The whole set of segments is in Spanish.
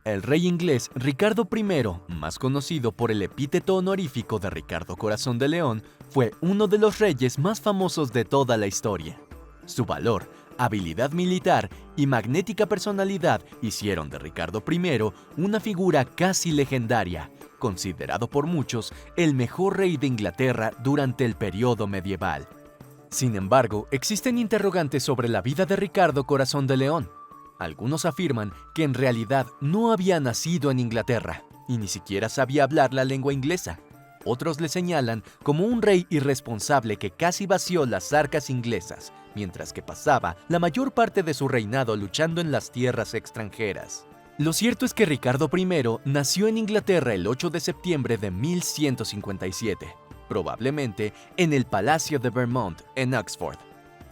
El rey inglés Ricardo I, más conocido por el epíteto honorífico de Ricardo Corazón de León, fue uno de los reyes más famosos de toda la historia. Su valor, habilidad militar y magnética personalidad hicieron de Ricardo I una figura casi legendaria, considerado por muchos el mejor rey de Inglaterra durante el periodo medieval. Sin embargo, existen interrogantes sobre la vida de Ricardo Corazón de León. Algunos afirman que en realidad no había nacido en Inglaterra y ni siquiera sabía hablar la lengua inglesa. Otros le señalan como un rey irresponsable que casi vació las arcas inglesas, mientras que pasaba la mayor parte de su reinado luchando en las tierras extranjeras. Lo cierto es que Ricardo I nació en Inglaterra el 8 de septiembre de 1157, probablemente en el Palacio de Vermont, en Oxford.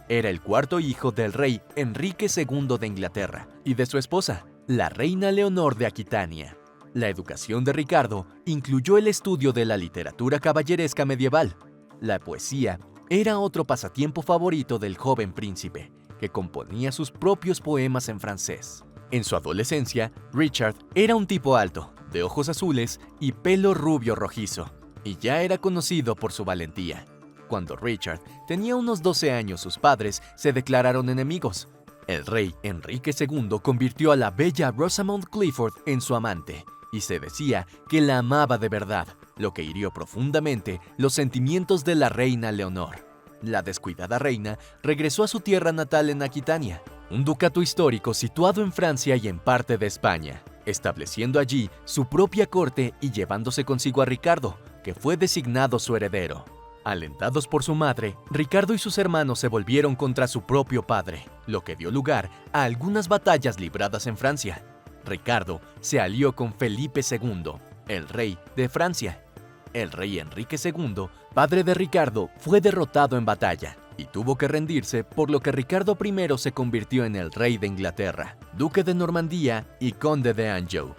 Era el cuarto hijo del rey Enrique II de Inglaterra y de su esposa, la reina Leonor de Aquitania. La educación de Ricardo incluyó el estudio de la literatura caballeresca medieval. La poesía era otro pasatiempo favorito del joven príncipe, que componía sus propios poemas en francés. En su adolescencia, Richard era un tipo alto, de ojos azules y pelo rubio rojizo, y ya era conocido por su valentía. Cuando Richard tenía unos 12 años, sus padres se declararon enemigos. El rey Enrique II convirtió a la bella Rosamund Clifford en su amante, y se decía que la amaba de verdad, lo que hirió profundamente los sentimientos de la reina Leonor. La descuidada reina regresó a su tierra natal en Aquitania, un ducado histórico situado en Francia y en parte de España, estableciendo allí su propia corte y llevándose consigo a Ricardo, que fue designado su heredero. Alentados por su madre, Ricardo y sus hermanos se volvieron contra su propio padre, lo que dio lugar a algunas batallas libradas en Francia. Ricardo se alió con Felipe II, el rey de Francia. El rey Enrique II, padre de Ricardo, fue derrotado en batalla y tuvo que rendirse, por lo que Ricardo I se convirtió en el rey de Inglaterra, duque de Normandía y conde de Anjou.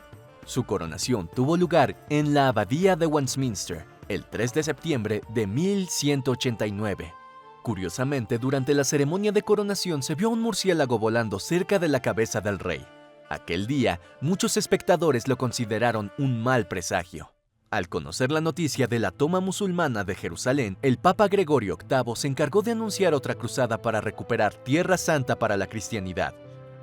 Su coronación tuvo lugar en la abadía de Westminster, el 3 de septiembre de 1189. Curiosamente, durante la ceremonia de coronación se vio un murciélago volando cerca de la cabeza del rey. Aquel día, muchos espectadores lo consideraron un mal presagio. Al conocer la noticia de la toma musulmana de Jerusalén, el Papa Gregorio VIII se encargó de anunciar otra cruzada para recuperar Tierra Santa para la cristianidad.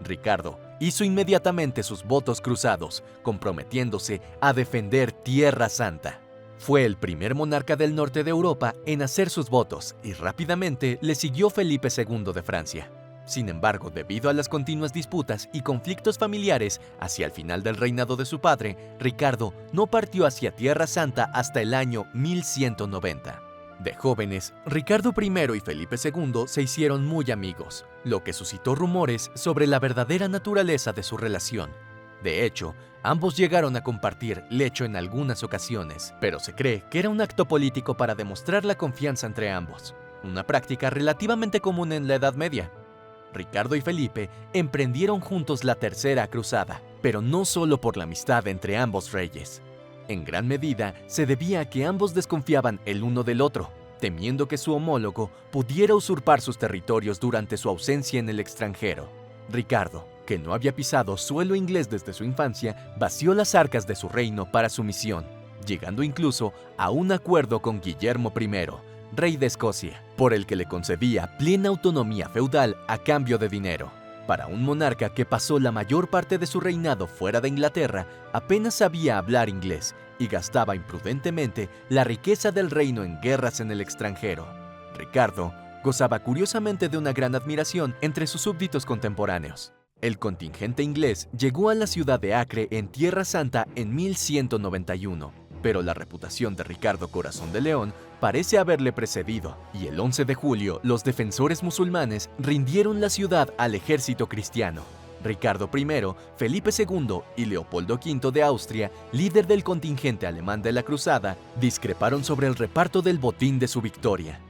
Ricardo hizo inmediatamente sus votos cruzados, comprometiéndose a defender Tierra Santa. Fue el primer monarca del norte de Europa en hacer sus votos y rápidamente le siguió Felipe II de Francia. Sin embargo, debido a las continuas disputas y conflictos familiares hacia el final del reinado de su padre, Ricardo no partió hacia Tierra Santa hasta el año 1190. De jóvenes, Ricardo I y Felipe II se hicieron muy amigos, lo que suscitó rumores sobre la verdadera naturaleza de su relación. De hecho, ambos llegaron a compartir lecho en algunas ocasiones, pero se cree que era un acto político para demostrar la confianza entre ambos, una práctica relativamente común en la Edad Media. Ricardo y Felipe emprendieron juntos la Tercera Cruzada, pero no solo por la amistad entre ambos reyes. En gran medida se debía a que ambos desconfiaban el uno del otro, temiendo que su homólogo pudiera usurpar sus territorios durante su ausencia en el extranjero. Ricardo, que no había pisado suelo inglés desde su infancia, vació las arcas de su reino para su misión, llegando incluso a un acuerdo con Guillermo I, rey de Escocia, por el que le concedía plena autonomía feudal a cambio de dinero. Para un monarca que pasó la mayor parte de su reinado fuera de Inglaterra, apenas sabía hablar inglés y gastaba imprudentemente la riqueza del reino en guerras en el extranjero. Ricardo gozaba curiosamente de una gran admiración entre sus súbditos contemporáneos. El contingente inglés llegó a la ciudad de Acre en Tierra Santa en 1191, pero la reputación de Ricardo Corazón de León parece haberle precedido, y el 11 de julio los defensores musulmanes rindieron la ciudad al ejército cristiano. Ricardo I, Felipe II y Leopoldo V de Austria, líder del contingente alemán de la cruzada, discreparon sobre el reparto del botín de su victoria.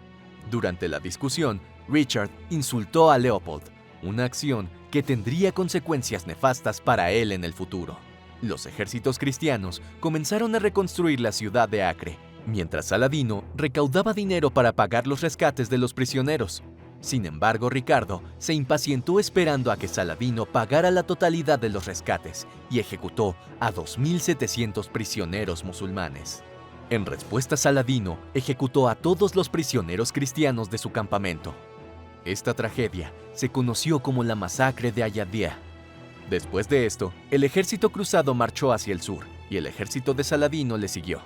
Durante la discusión, Richard insultó a Leopold, una acción que tendría consecuencias nefastas para él en el futuro. Los ejércitos cristianos comenzaron a reconstruir la ciudad de Acre, mientras Saladino recaudaba dinero para pagar los rescates de los prisioneros. Sin embargo, Ricardo se impacientó esperando a que Saladino pagara la totalidad de los rescates y ejecutó a 2.700 prisioneros musulmanes. En respuesta, Saladino ejecutó a todos los prisioneros cristianos de su campamento. Esta tragedia se conoció como la masacre de Ayadía. Después de esto, el ejército cruzado marchó hacia el sur y el ejército de Saladino le siguió.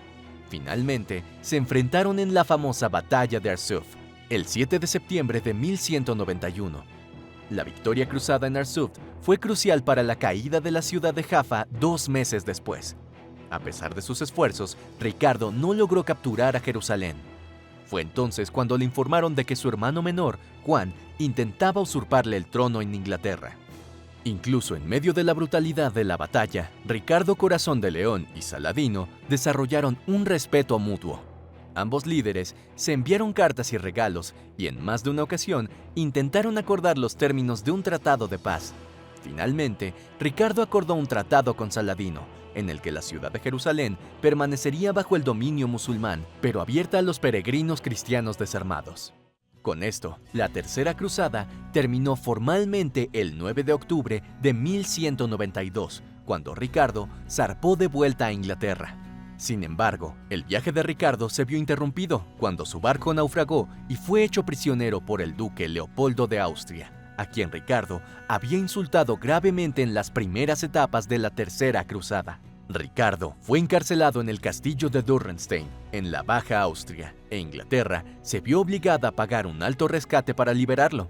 Finalmente, se enfrentaron en la famosa batalla de Arsuf, el 7 de septiembre de 1191. La victoria cruzada en Arsuf fue crucial para la caída de la ciudad de Jaffa 2 meses después. A pesar de sus esfuerzos, Ricardo no logró capturar a Jerusalén. Fue entonces cuando le informaron de que su hermano menor, Juan, intentaba usurparle el trono en Inglaterra. Incluso en medio de la brutalidad de la batalla, Ricardo Corazón de León y Saladino desarrollaron un respeto mutuo. Ambos líderes se enviaron cartas y regalos y en más de una ocasión intentaron acordar los términos de un tratado de paz. Finalmente, Ricardo acordó un tratado con Saladino, en el que la ciudad de Jerusalén permanecería bajo el dominio musulmán, pero abierta a los peregrinos cristianos desarmados. Con esto, la Tercera Cruzada terminó formalmente el 9 de octubre de 1192, cuando Ricardo zarpó de vuelta a Inglaterra. Sin embargo, el viaje de Ricardo se vio interrumpido cuando su barco naufragó y fue hecho prisionero por el duque Leopoldo de Austria, a quien Ricardo había insultado gravemente en las primeras etapas de la Tercera Cruzada. Ricardo fue encarcelado en el castillo de Dürrenstein, en la Baja Austria, e Inglaterra se vio obligada a pagar un alto rescate para liberarlo.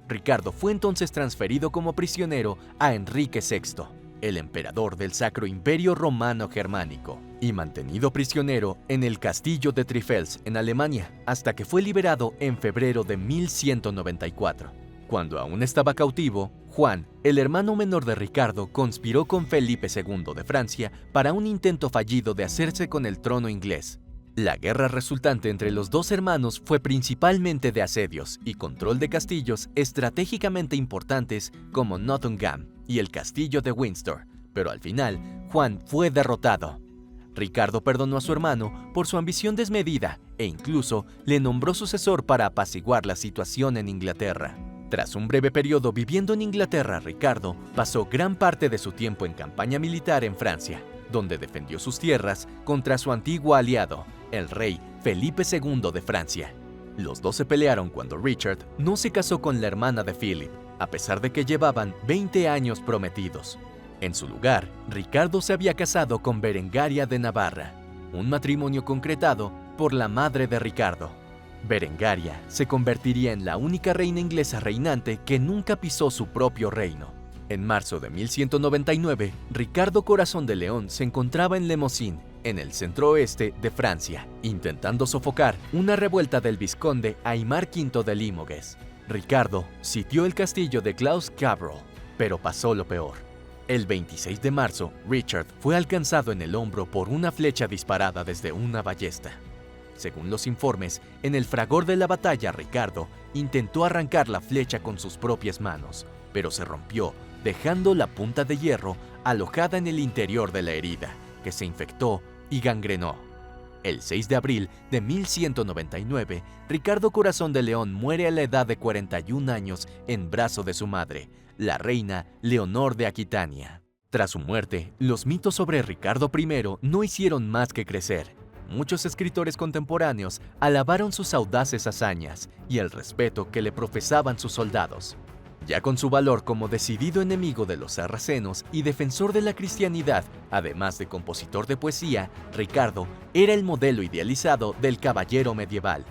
Ricardo fue entonces transferido como prisionero a Enrique VI, el emperador del Sacro Imperio Romano Germánico, y mantenido prisionero en el castillo de Trifels, en Alemania, hasta que fue liberado en febrero de 1194. Cuando aún estaba cautivo, Juan, el hermano menor de Ricardo, conspiró con Felipe II de Francia para un intento fallido de hacerse con el trono inglés. La guerra resultante entre los dos hermanos fue principalmente de asedios y control de castillos estratégicamente importantes como Nottingham y el castillo de Windsor, pero al final, Juan fue derrotado. Ricardo perdonó a su hermano por su ambición desmedida e incluso le nombró sucesor para apaciguar la situación en Inglaterra. Tras un breve periodo viviendo en Inglaterra, Ricardo pasó gran parte de su tiempo en campaña militar en Francia, donde defendió sus tierras contra su antiguo aliado, el rey Felipe II de Francia. Los dos se pelearon cuando Richard no se casó con la hermana de Philip, a pesar de que llevaban 20 años prometidos. En su lugar, Ricardo se había casado con Berengaria de Navarra, un matrimonio concretado por la madre de Ricardo. Berengaria se convertiría en la única reina inglesa reinante que nunca pisó su propio reino. En marzo de 1199, Ricardo Corazón de León se encontraba en Lemosín, en el centro-oeste de Francia, intentando sofocar una revuelta del vizconde Aimar V de Limoges. Ricardo sitió el castillo de Claus Cabral, pero pasó lo peor. El 26 de marzo, Richard fue alcanzado en el hombro por una flecha disparada desde una ballesta. Según los informes, en el fragor de la batalla, Ricardo intentó arrancar la flecha con sus propias manos, pero se rompió, dejando la punta de hierro alojada en el interior de la herida, que se infectó y gangrenó. El 6 de abril de 1199, Ricardo Corazón de León muere a la edad de 41 años en brazo de su madre, la reina Leonor de Aquitania. Tras su muerte, los mitos sobre Ricardo I no hicieron más que crecer. Muchos escritores contemporáneos alabaron sus audaces hazañas y el respeto que le profesaban sus soldados. Ya con su valor como decidido enemigo de los sarracenos y defensor de la cristianidad, además de compositor de poesía, Ricardo era el modelo idealizado del caballero medieval.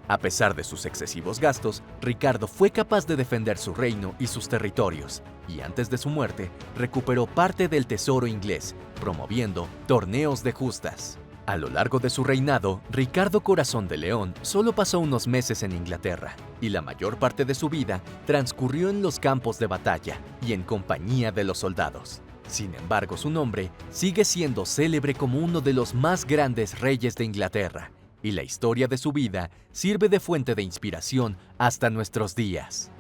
A pesar de sus excesivos gastos, Ricardo fue capaz de defender su reino y sus territorios, y antes de su muerte, recuperó parte del tesoro inglés, promoviendo torneos de justas. A lo largo de su reinado, Ricardo Corazón de León solo pasó unos meses en Inglaterra, y la mayor parte de su vida transcurrió en los campos de batalla y en compañía de los soldados. Sin embargo, su nombre sigue siendo célebre como uno de los más grandes reyes de Inglaterra, y la historia de su vida sirve de fuente de inspiración hasta nuestros días.